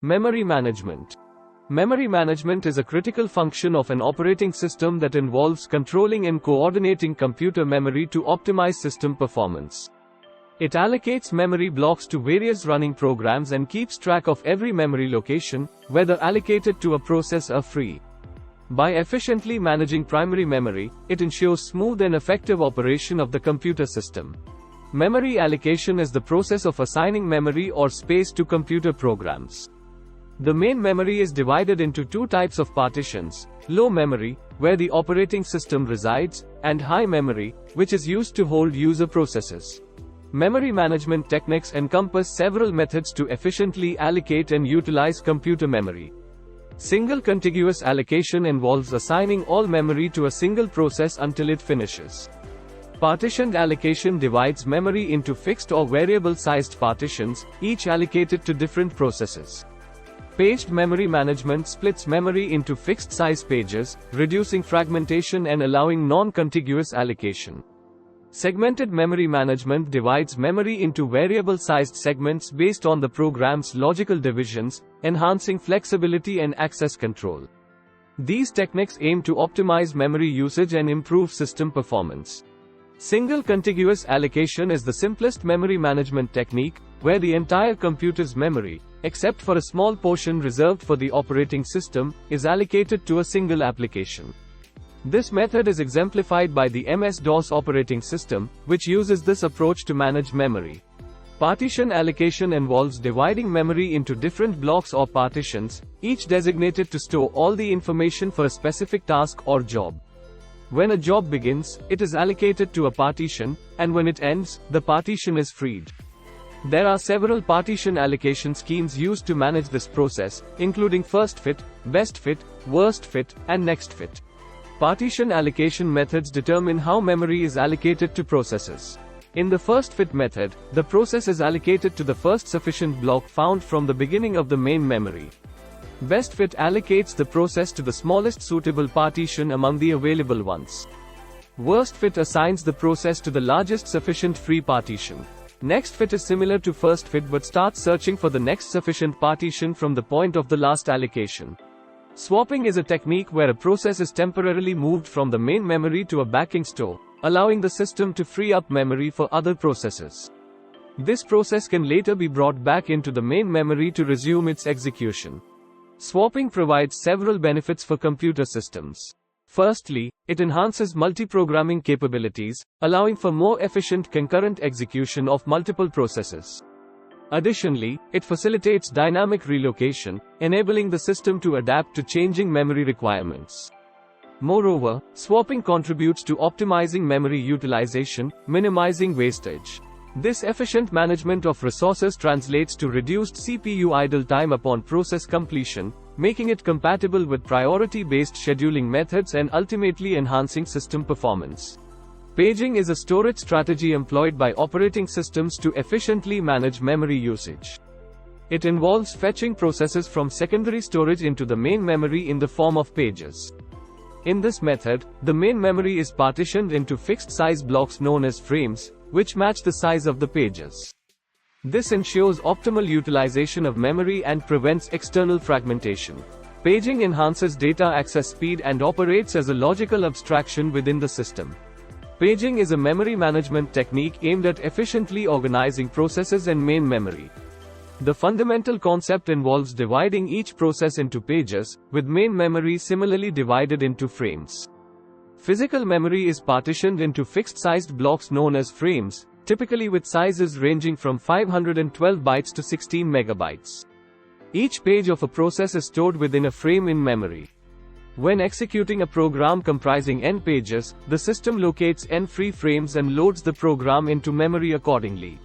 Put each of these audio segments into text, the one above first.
Memory management. Memory management is a critical function of an operating system that involves controlling and coordinating computer memory to optimize system performance. It allocates memory blocks to various running programs and keeps track of every memory location, whether allocated to a process or free. By efficiently managing primary memory, it ensures smooth and effective operation of the computer system. Memory allocation is the process of assigning memory or space to computer programs. The main memory is divided into two types of partitions: low memory, where the operating system resides, and high memory, which is used to hold user processes. Memory management techniques encompass several methods to efficiently allocate and utilize computer memory. Single contiguous allocation involves assigning all memory to a single process until it finishes. Partitioned allocation divides memory into fixed or variable-sized partitions, each allocated to different processes. Paged memory management splits memory into fixed-size pages, reducing fragmentation and allowing non-contiguous allocation. Segmented memory management divides memory into variable-sized segments based on the program's logical divisions, enhancing flexibility and access control. These techniques aim to optimize memory usage and improve system performance. Single contiguous allocation is the simplest memory management technique, where the entire computer's memory, except for a small portion reserved for the operating system, is allocated to a single application. This method is exemplified by the MS-DOS operating system, which uses this approach to manage memory. Partition allocation involves dividing memory into different blocks or partitions, each designated to store all the information for a specific task or job. When a job begins, it is allocated to a partition, and when it ends, the partition is freed. There are several partition allocation schemes used to manage this process, including first fit, best fit, worst fit, and next fit. Partition allocation methods determine how memory is allocated to processes. In the first fit method, the process is allocated to the first sufficient block found from the beginning of the main memory. Best fit allocates the process to the smallest suitable partition among the available ones. Worst fit assigns the process to the largest sufficient free partition. Next fit is similar to first fit but starts searching for the next sufficient partition from the point of the last allocation. Swapping is a technique where a process is temporarily moved from the main memory to a backing store, allowing the system to free up memory for other processes. This process can later be brought back into the main memory to resume its execution. Swapping provides several benefits for computer systems. Firstly, it enhances multiprogramming capabilities, allowing for more efficient concurrent execution of multiple processes. Additionally, it facilitates dynamic relocation, enabling the system to adapt to changing memory requirements. Moreover, swapping contributes to optimizing memory utilization, minimizing wastage. This efficient management of resources translates to reduced CPU idle time upon process completion, making it compatible with priority-based scheduling methods and ultimately enhancing system performance. Paging is a storage strategy employed by operating systems to efficiently manage memory usage. It involves fetching processes from secondary storage into the main memory in the form of pages. In this method, the main memory is partitioned into fixed-size blocks known as frames, which match the size of the pages. This ensures optimal utilization of memory and prevents external fragmentation. Paging enhances data access speed and operates as a logical abstraction within the system. Paging is a memory management technique aimed at efficiently organizing processes and main memory. The fundamental concept involves dividing each process into pages, with main memory similarly divided into frames. Physical memory is partitioned into fixed-sized blocks known as frames, typically with sizes ranging from 512 bytes to 16 megabytes. Each page of a process is stored within a frame in memory. When executing a program comprising n pages, the system locates n free frames and loads the program into memory accordingly.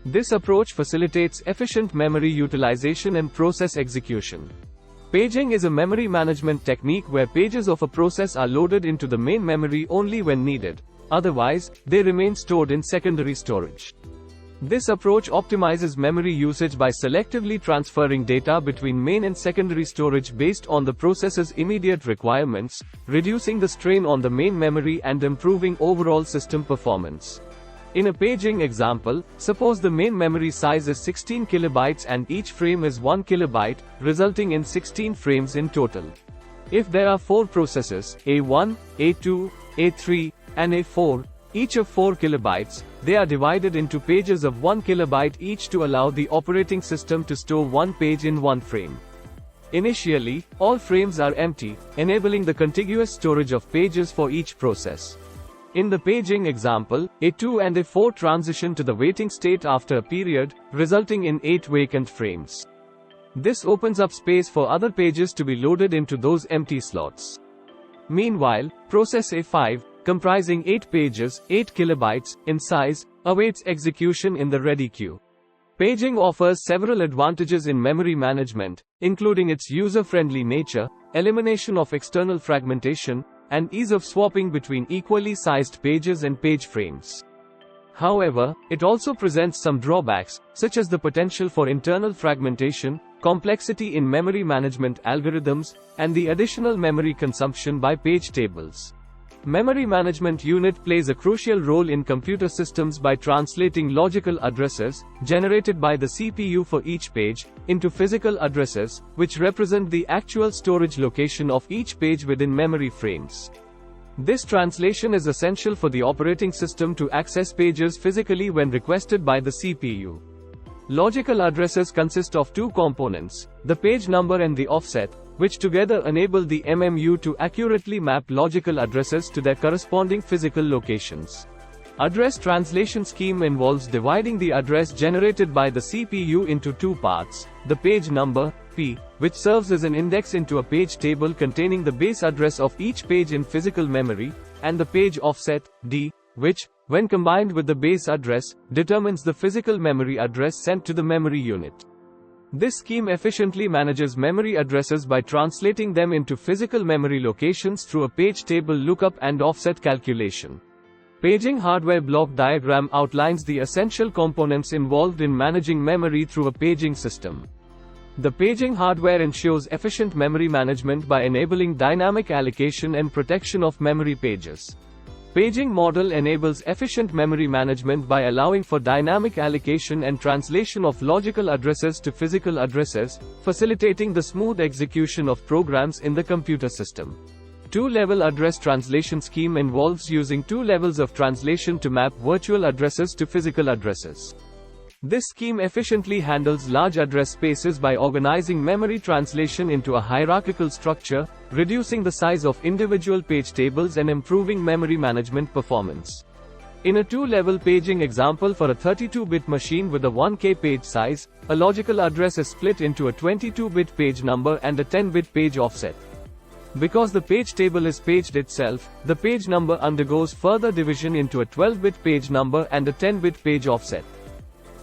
This approach facilitates efficient memory utilization and process execution. Paging is a memory management technique where pages of a process are loaded into the main memory only when needed. Otherwise, they remain stored in secondary storage. This approach optimizes memory usage by selectively transferring data between main and secondary storage based on the process's immediate requirements, reducing the strain on the main memory and improving overall system performance. In a paging example, suppose the main memory size is 16 kilobytes and each frame is 1 kilobyte, resulting in 16 frames in total. If there are 4 processes, A1, A2, A3, and A4, each of 4 kilobytes, they are divided into pages of 1 kilobyte each to allow the operating system to store one page in one frame. Initially, all frames are empty, enabling the contiguous storage of pages for each process. In the paging example, A2 and A4 transition to the waiting state after a period, resulting in 8 vacant frames. This opens up space for other pages to be loaded into those empty slots. Meanwhile, process A5, comprising 8 pages, 8 kilobytes, in size, awaits execution in the ready queue. Paging offers several advantages in memory management, including its user-friendly nature, elimination of external fragmentation, and ease of swapping between equally sized pages and page frames. However, it also presents some drawbacks, such as the potential for internal fragmentation, complexity in memory management algorithms, and the additional memory consumption by page tables. Memory Management Unit plays a crucial role in computer systems by translating logical addresses, generated by the CPU for each page, into physical addresses, which represent the actual storage location of each page within memory frames. This translation is essential for the operating system to access pages physically when requested by the CPU. Logical addresses consist of two components, the page number and the offset, which together enable the MMU to accurately map logical addresses to their corresponding physical locations. Address translation scheme involves dividing the address generated by the CPU into two parts, the page number, P, which serves as an index into a page table containing the base address of each page in physical memory, and the page offset, D, which, when combined with the base address, determines the physical memory address sent to the memory unit. This scheme efficiently manages memory addresses by translating them into physical memory locations through a page table lookup and offset calculation. Paging hardware block diagram outlines the essential components involved in managing memory through a paging system. The paging hardware ensures efficient memory management by enabling dynamic allocation and protection of memory pages. Paging model enables efficient memory management by allowing for dynamic allocation and translation of logical addresses to physical addresses, facilitating the smooth execution of programs in the computer system. Two-level address translation scheme involves using two levels of translation to map virtual addresses to physical addresses. This scheme efficiently handles large address spaces by organizing memory translation into a hierarchical structure, reducing the size of individual page tables and improving memory management performance. In a two-level paging example for a 32-bit machine with a 1K page size, a logical address is split into a 22-bit page number and a 10-bit page offset. Because the page table is paged itself, the page number undergoes further division into a 12-bit page number and a 10-bit page offset.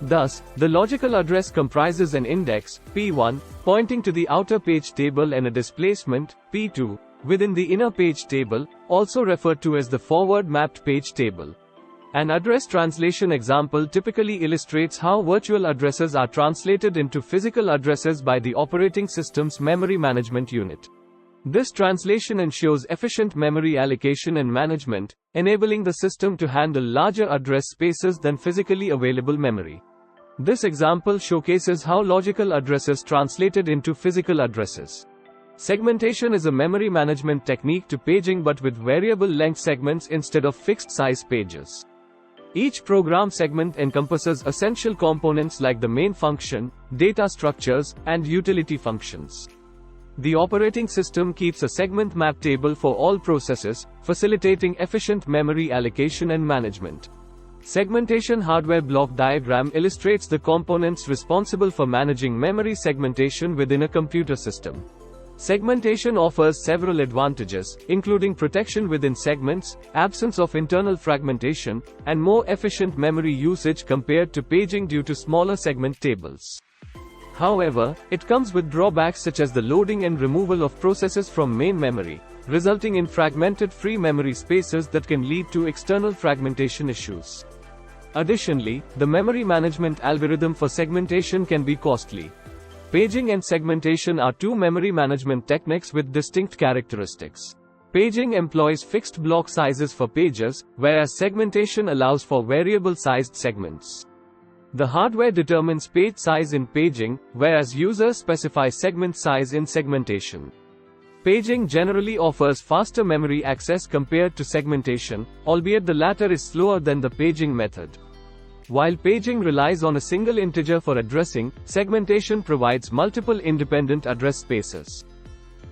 Thus, the logical address comprises an index, P1, pointing to the outer page table and a displacement, P2, within the inner page table, also referred to as the forward-mapped page table. An address translation example typically illustrates how virtual addresses are translated into physical addresses by the operating system's memory management unit. This translation ensures efficient memory allocation and management, enabling the system to handle larger address spaces than physically available memory. This example showcases how logical addresses translated into physical addresses. Segmentation is a memory management technique to paging but with variable length segments instead of fixed size pages. Each program segment encompasses essential components like the main function, data structures, and utility functions. The operating system keeps a segment map table for all processes, facilitating efficient memory allocation and management. Segmentation hardware block diagram illustrates the components responsible for managing memory segmentation within a computer system. Segmentation offers several advantages, including protection within segments, absence of internal fragmentation, and more efficient memory usage compared to paging due to smaller segment tables. However, it comes with drawbacks such as the loading and removal of processes from main memory, resulting in fragmented free memory spaces that can lead to external fragmentation issues. Additionally, the memory management algorithm for segmentation can be costly. Paging and segmentation are two memory management techniques with distinct characteristics. Paging employs fixed block sizes for pages, whereas segmentation allows for variable-sized segments. The hardware determines page size in paging, whereas users specify segment size in segmentation. Paging generally offers faster memory access compared to segmentation, albeit the latter is slower than the paging method. While paging relies on a single integer for addressing, segmentation provides multiple independent address spaces.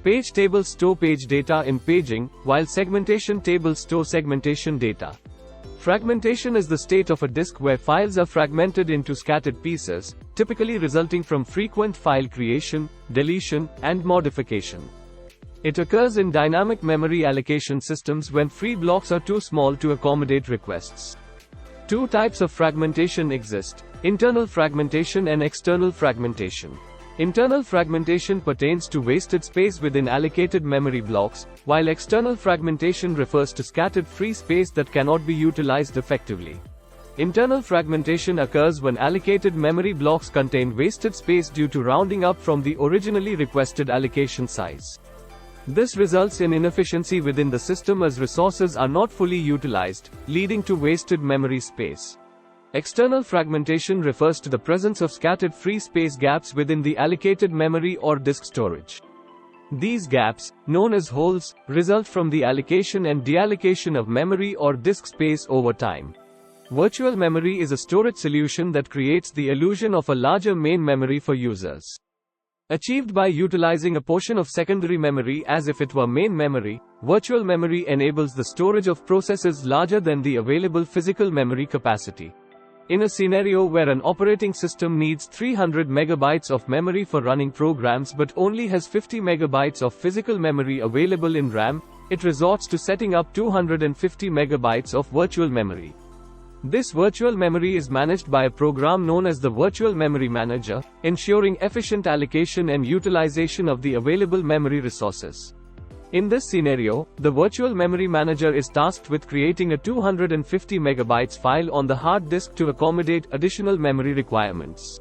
Page tables store page data in paging, while segmentation tables store segmentation data. Fragmentation is the state of a disk where files are fragmented into scattered pieces, typically resulting from frequent file creation, deletion, and modification. It occurs in dynamic memory allocation systems when free blocks are too small to accommodate requests. Two types of fragmentation exist: internal fragmentation and external fragmentation. Internal fragmentation pertains to wasted space within allocated memory blocks, while external fragmentation refers to scattered free space that cannot be utilized effectively. Internal fragmentation occurs when allocated memory blocks contain wasted space due to rounding up from the originally requested allocation size. This results in inefficiency within the system as resources are not fully utilized, leading to wasted memory space. External fragmentation refers to the presence of scattered free space gaps within the allocated memory or disk storage. These gaps, known as holes, result from the allocation and deallocation of memory or disk space over time. Virtual memory is a storage solution that creates the illusion of a larger main memory for users. Achieved by utilizing a portion of secondary memory as if it were main memory, virtual memory enables the storage of processes larger than the available physical memory capacity. In a scenario where an operating system needs 300 megabytes of memory for running programs but only has 50 megabytes of physical memory available in RAM, it resorts to setting up 250 megabytes of virtual memory. This virtual memory is managed by a program known as the Virtual Memory Manager, ensuring efficient allocation and utilization of the available memory resources. In this scenario, the Virtual Memory Manager is tasked with creating a 250 megabytes file on the hard disk to accommodate additional memory requirements.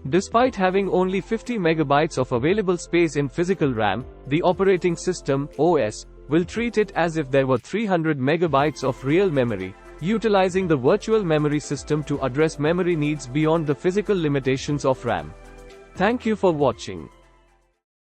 Despite having only 50 megabytes of available space in physical RAM, the operating system, OS, will treat it as if there were 300 megabytes of real memory, utilizing the virtual memory system to address memory needs beyond the physical limitations of RAM. Thank you for watching.